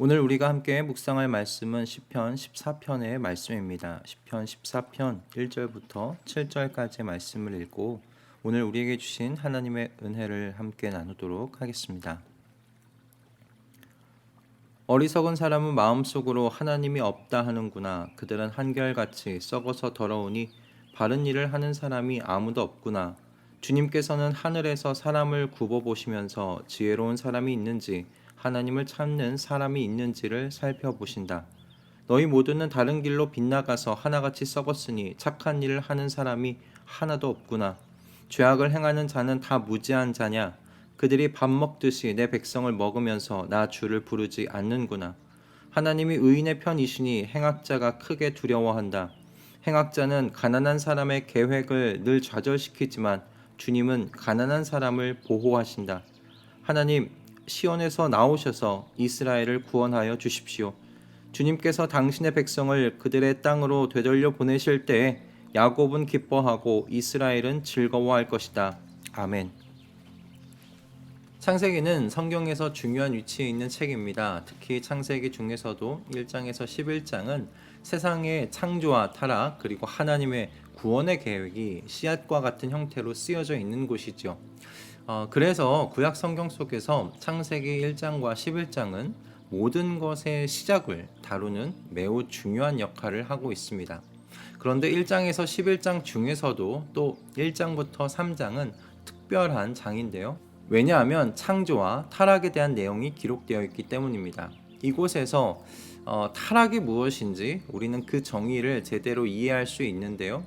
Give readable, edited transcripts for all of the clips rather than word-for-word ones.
오늘 우리가 함께 묵상할 말씀은 시편 14편의 말씀입니다. 시편 14편 1절부터 7절까지의 말씀을 읽고 오늘 우리에게 주신 하나님의 은혜를 함께 나누도록 하겠습니다. 어리석은 사람은 마음속으로 하나님이 없다 하는구나. 그들은 한결같이 썩어서 더러우니 바른 일을 하는 사람이 아무도 없구나. 주님께서는 하늘에서 사람을 굽어보시면서 지혜로운 사람이 있는지 하나님을 찾는 사람이 있는지를 살펴보신다. 너희 모두는 다른 길로 빗나가서 하나같이 썩었으니 착한 일을 하는 사람이 하나도 없구나. 죄악을 행하는 자는 다 무지한 자냐? 그들이 밥 먹듯이 내 백성을 먹으면서 나 주를 부르지 않는구나. 하나님이 의인의 편이시니 행악자가 크게 두려워한다. 행악자는 가난한 사람의 계획을 늘 좌절시키지만 주님은 가난한 사람을 보호하신다. 하나님, 시온에서 나오셔서 이스라엘을 구원하여 주십시오. 주님께서 당신의 백성을 그들의 땅으로 되돌려 보내실 때에 야곱은 기뻐하고 이스라엘은 즐거워할 것이다. 아멘. 창세기는 성경에서 중요한 위치에 있는 책입니다. 특히 창세기 중에서도 1장에서 11장은 세상의 창조와 타락 그리고 하나님의 구원의 계획이 씨앗과 같은 형태로 쓰여져 있는 곳이죠. 그래서 구약 성경 속에서 창세기 1장과 11장은 모든 것의 시작을 다루는 매우 중요한 역할을 하고 있습니다. 그런데 1장에서 11장 중에서도 또 1장부터 3장은 특별한 장인데요. 왜냐하면 창조와 타락에 대한 내용이 기록되어 있기 때문입니다. 이곳에서 타락이 무엇인지 우리는 그 정의를 제대로 이해할 수 있는데요.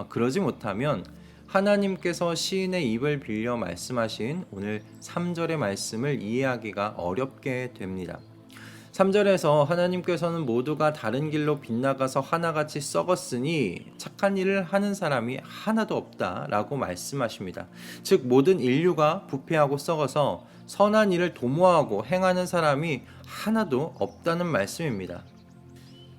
그러지 못하면 하나님께서 시인의 입을 빌려 말씀하신 오늘 3절의 말씀을 이해하기가 어렵게 됩니다. 3절에서 하나님께서는 모두가 다른 길로 빗나가서 하나같이 썩었으니 착한 일을 하는 사람이 하나도 없다라고 말씀하십니다. 즉 모든 인류가 부패하고 썩어서 선한 일을 도모하고 행하는 사람이 하나도 없다는 말씀입니다.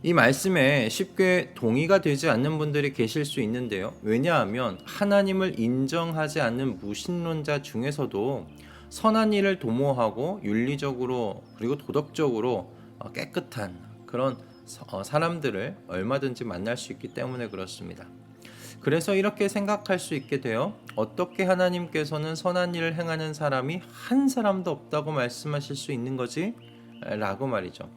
이 말씀에 쉽게 동의가 되지 않는 분들이 계실 수 있는데요. 왜냐하면 하나님을 인정하지 않는 무신론자 중에서도 선한 일을 도모하고 윤리적으로 그리고 도덕적으로 깨끗한 그런 사람들을 얼마든지 만날 수 있기 때문에 그렇습니다. 그래서 이렇게 생각할 수 있게 돼요. 어떻게 하나님께서는 선한 일을 행하는 사람이 한 사람도 없다고 말씀하실 수 있는 거지? 라고 말이죠.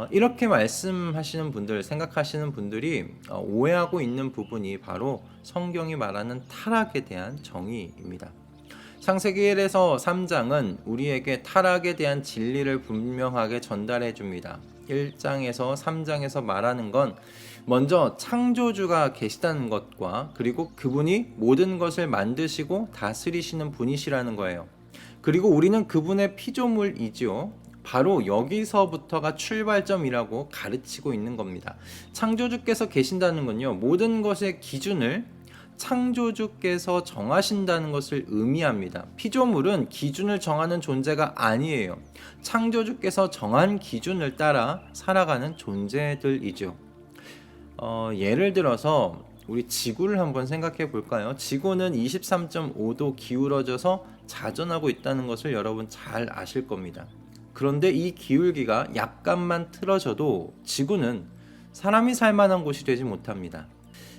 이렇게 말씀하시는 분들, 생각하시는 분들이 오해하고 있는 부분이 바로 성경이 말하는 타락에 대한 정의입니다. 창세기 1에서 3장은 우리에게 타락에 대한 진리를 분명하게 전달해 줍니다. 1장에서 3장에서 말하는 건 먼저 창조주가 계시다는 것과 그리고 그분이 모든 것을 만드시고 다스리시는 분이시라는 거예요. 그리고 우리는 그분의 피조물이지요. 바로 여기서부터가 출발점이라고 가르치고 있는 겁니다. 창조주께서 계신다는 건요, 모든 것의 기준을 창조주께서 정하신다는 것을 의미합니다. 피조물은 기준을 정하는 존재가 아니에요. 창조주께서 정한 기준을 따라 살아가는 존재들이죠. 예를 들어서 우리 지구를 한번 생각해 볼까요? 지구는 23.5도 기울어져서 자전하고 있다는 것을 여러분 잘 아실 겁니다. 그런데 이 기울기가 약간만 틀어져도 지구는 사람이 살 만한 곳이 되지 못합니다.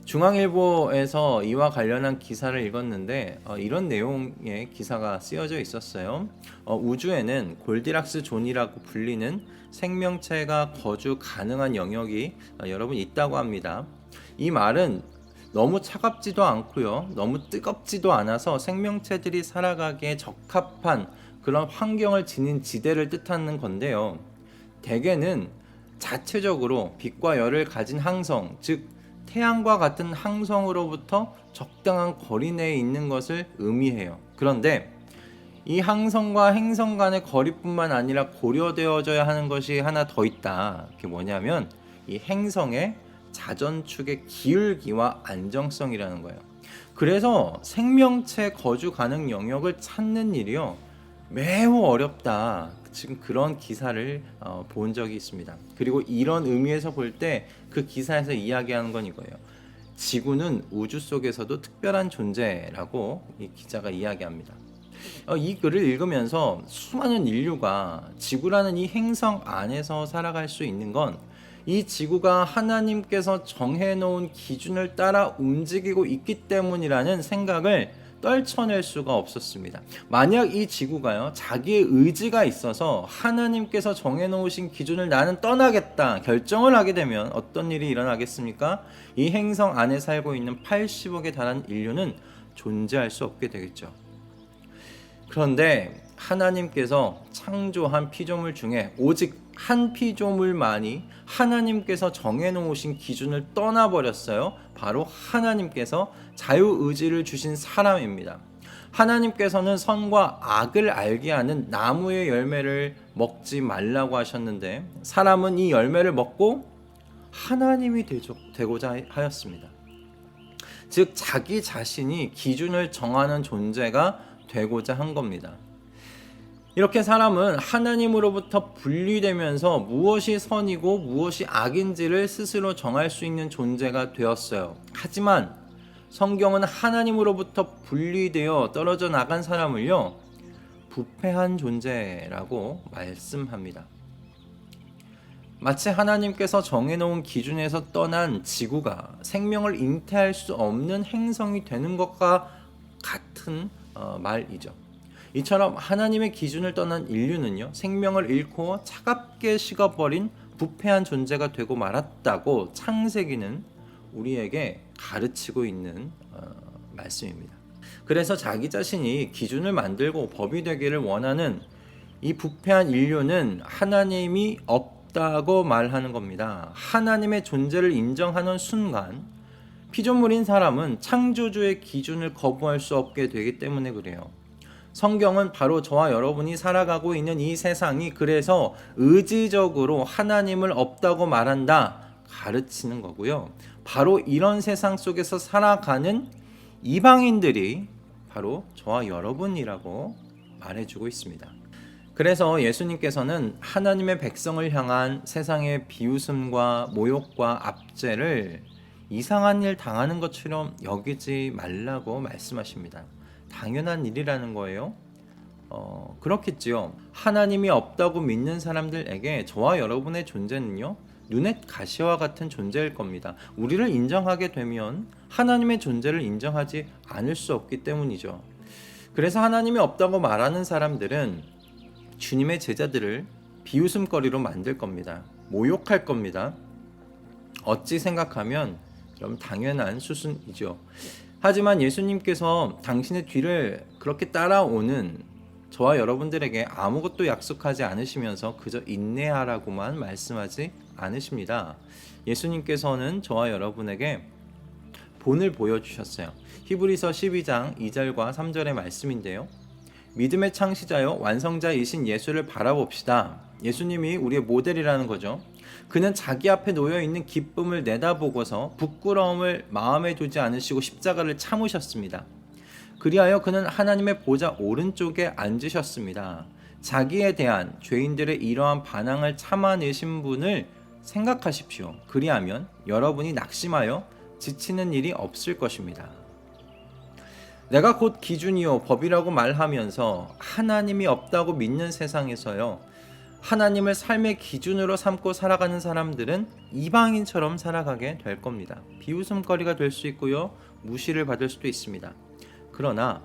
중앙일보에서 이와 관련한 기사를 읽었는데 이런 내용의 기사가 쓰여져 있었어요. 우주에는 골디락스 존이라고 불리는 생명체가 거주 가능한 영역이 여러분 있다고 합니다. 이 말은 너무 차갑지도 않고요, 너무 뜨겁지도 않아서 생명체들이 살아가기에 적합한 그런 환경을 지닌 지대를 뜻하는 건데요. 대개는 자체적으로 빛과 열을 가진 항성, 즉 태양과 같은 항성으로부터 적당한 거리 내에 있는 것을 의미해요. 그런데 이 항성과 행성 간의 거리뿐만 아니라 고려되어져야 하는 것이 하나 더 있다. 그게 뭐냐면 이 행성의 자전축의 기울기와 안정성이라는 거예요. 그래서 생명체 거주 가능 영역을 찾는 일이요, 매우 어렵다. 지금 그런 기사를 본 적이 있습니다. 그리고 이런 의미에서 볼 때 그 기사에서 이야기하는 건 이거예요. 지구는 우주 속에서도 특별한 존재라고 이 기자가 이야기합니다. 이 글을 읽으면서 수많은 인류가 지구라는 이 행성 안에서 살아갈 수 있는 건 이 지구가 하나님께서 정해놓은 기준을 따라 움직이고 있기 때문이라는 생각을 떨쳐낼 수가 없었습니다. 만약 이 지구가요, 자기의 의지가 있어서 하나님께서 정해놓으신 기준을 나는 떠나겠다 결정을 하게 되면 어떤 일이 일어나겠습니까? 이 행성 안에 살고 있는 80억에 달하는 인류는 존재할 수 없게 되겠죠. 그런데 하나님께서 창조한 피조물 중에 오직 한 피조물만이 하나님께서 정해놓으신 기준을 떠나버렸어요. 바로 하나님께서 자유의지를 주신 사람입니다. 하나님께서는 선과 악을 알게 하는 나무의 열매를 먹지 말라고 하셨는데 사람은 이 열매를 먹고 하나님이 되고자 하였습니다. 즉 자기 자신이 기준을 정하는 존재가 되고자 한 겁니다. 이렇게 사람은 하나님으로부터 분리되면서 무엇이 선이고 무엇이 악인지를 스스로 정할 수 있는 존재가 되었어요. 하지만 성경은 하나님으로부터 분리되어 떨어져 나간 사람을요, 부패한 존재라고 말씀합니다. 마치 하나님께서 정해놓은 기준에서 떠난 지구가 생명을 잉태할 수 없는 행성이 되는 것과 같은 말이죠. 이처럼 하나님의 기준을 떠난 인류는요, 생명을 잃고 차갑게 식어버린 부패한 존재가 되고 말았다고 창세기는 우리에게 가르치고 있는 말씀입니다. 그래서 자기 자신이 기준을 만들고 법이 되기를 원하는 이 부패한 인류는 하나님이 없다고 말하는 겁니다. 하나님의 존재를 인정하는 순간 피조물인 사람은 창조주의 기준을 거부할 수 없게 되기 때문에 그래요. 성경은 바로 저와 여러분이 살아가고 있는 이 세상이 그래서 의지적으로 하나님을 없다고 말한다 가르치는 거고요. 바로 이런 세상 속에서 살아가는 이방인들이 바로 저와 여러분이라고 말해주고 있습니다. 그래서 예수님께서는 하나님의 백성을 향한 세상의 비웃음과 모욕과 압제를 이상한 일 당하는 것처럼 여기지 말라고 말씀하십니다. 당연한 일이라는 거예요. 그렇겠지요. 하나님이 없다고 믿는 사람들에게 저와 여러분의 존재는요, 눈의 가시와 같은 존재일 겁니다. 우리를 인정하게 되면 하나님의 존재를 인정하지 않을 수 없기 때문이죠. 그래서 하나님이 없다고 말하는 사람들은 주님의 제자들을 비웃음거리로 만들 겁니다. 모욕할 겁니다. 어찌 생각하면 그럼 당연한 수순이죠. 하지만 예수님께서 당신의 뒤를 그렇게 따라오는 저와 여러분들에게 아무것도 약속하지 않으시면서 그저 인내하라고만 말씀하지 않으십니다. 예수님께서는 저와 여러분에게 본을 보여주셨어요. 히브리서 12장 2절과 3절의 말씀인데요. 믿음의 창시자요 완성자이신 예수를 바라봅시다. 예수님이 우리의 모델이라는 거죠. 그는 자기 앞에 놓여있는 기쁨을 내다보고서 부끄러움을 마음에 두지 않으시고 십자가를 참으셨습니다. 그리하여 그는 하나님의 보좌 오른쪽에 앉으셨습니다. 자기에 대한 죄인들의 이러한 반항을 참아내신 분을 생각하십시오. 그리하면 여러분이 낙심하여 지치는 일이 없을 것입니다. 내가 곧 기준이요 법이라고 말하면서 하나님이 없다고 믿는 세상에서요, 하나님을 삶의 기준으로 삼고 살아가는 사람들은 이방인처럼 살아가게 될 겁니다. 비웃음거리가 될 수 있고요, 무시를 받을 수도 있습니다. 그러나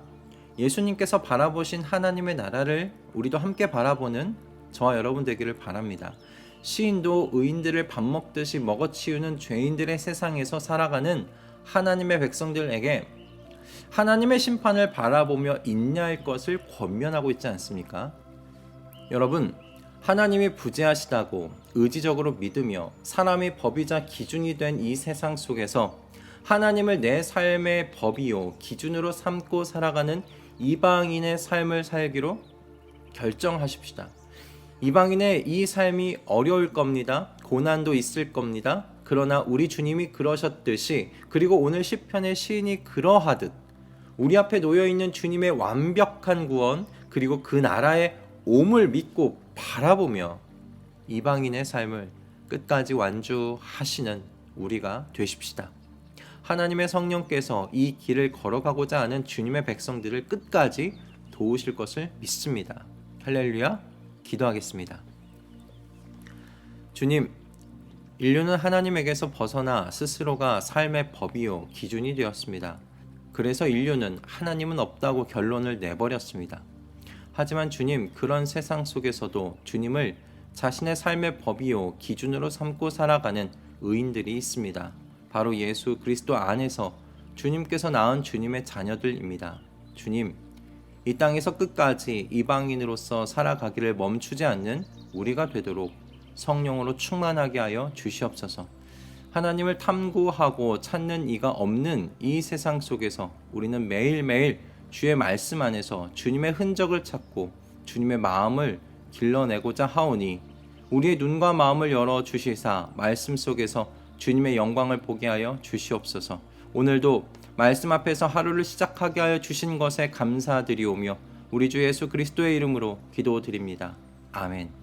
예수님께서 바라보신 하나님의 나라를 우리도 함께 바라보는 저와 여러분 되기를 바랍니다. 시인도 의인들을 밥 먹듯이 먹어치우는 죄인들의 세상에서 살아가는 하나님의 백성들에게 하나님의 심판을 바라보며 인내할 것을 권면하고 있지 않습니까? 여러분, 하나님이 부재하시다고 의지적으로 믿으며 사람이 법이자 기준이 된 이 세상 속에서 하나님을 내 삶의 법이요 기준으로 삼고 살아가는 이방인의 삶을 살기로 결정하십시다. 이방인의 이 삶이 어려울 겁니다. 고난도 있을 겁니다. 그러나 우리 주님이 그러셨듯이, 그리고 오늘 시편의 시인이 그러하듯 우리 앞에 놓여있는 주님의 완벽한 구원, 그리고 그 나라의 옴을 믿고 바라보며 이방인의 삶을 끝까지 완주하시는 우리가 되십시다. 하나님의 성령께서 이 길을 걸어가고자 하는 주님의 백성들을 끝까지 도우실 것을 믿습니다. 할렐루야. 기도하겠습니다. 주님, 인류는 하나님에게서 벗어나 스스로가 삶의 법이요 기준이 되었습니다. 그래서 인류는 하나님은 없다고 결론을 내버렸습니다. 하지만 주님, 그런 세상 속에서도 주님을 자신의 삶의 법이요 기준으로 삼고 살아가는 의인들이 있습니다. 바로 예수 그리스도 안에서 주님께서 낳은 주님의 자녀들입니다. 주님, 이 땅에서 끝까지 이방인으로서 살아가기를 멈추지 않는 우리가 되도록 성령으로 충만하게 하여 주시옵소서. 하나님을 탐구하고 찾는 이가 없는 이 세상 속에서 우리는 매일매일 주의 말씀 안에서 주님의 흔적을 찾고 주님의 마음을 길러내고자 하오니 우리의 눈과 마음을 열어 주시사 말씀 속에서 주님의 영광을 보게 하여 주시옵소서. 오늘도 말씀 앞에서 하루를 시작하게 하여 주신 것에 감사드리오며 우리 주 예수 그리스도의 이름으로 기도드립니다. 아멘.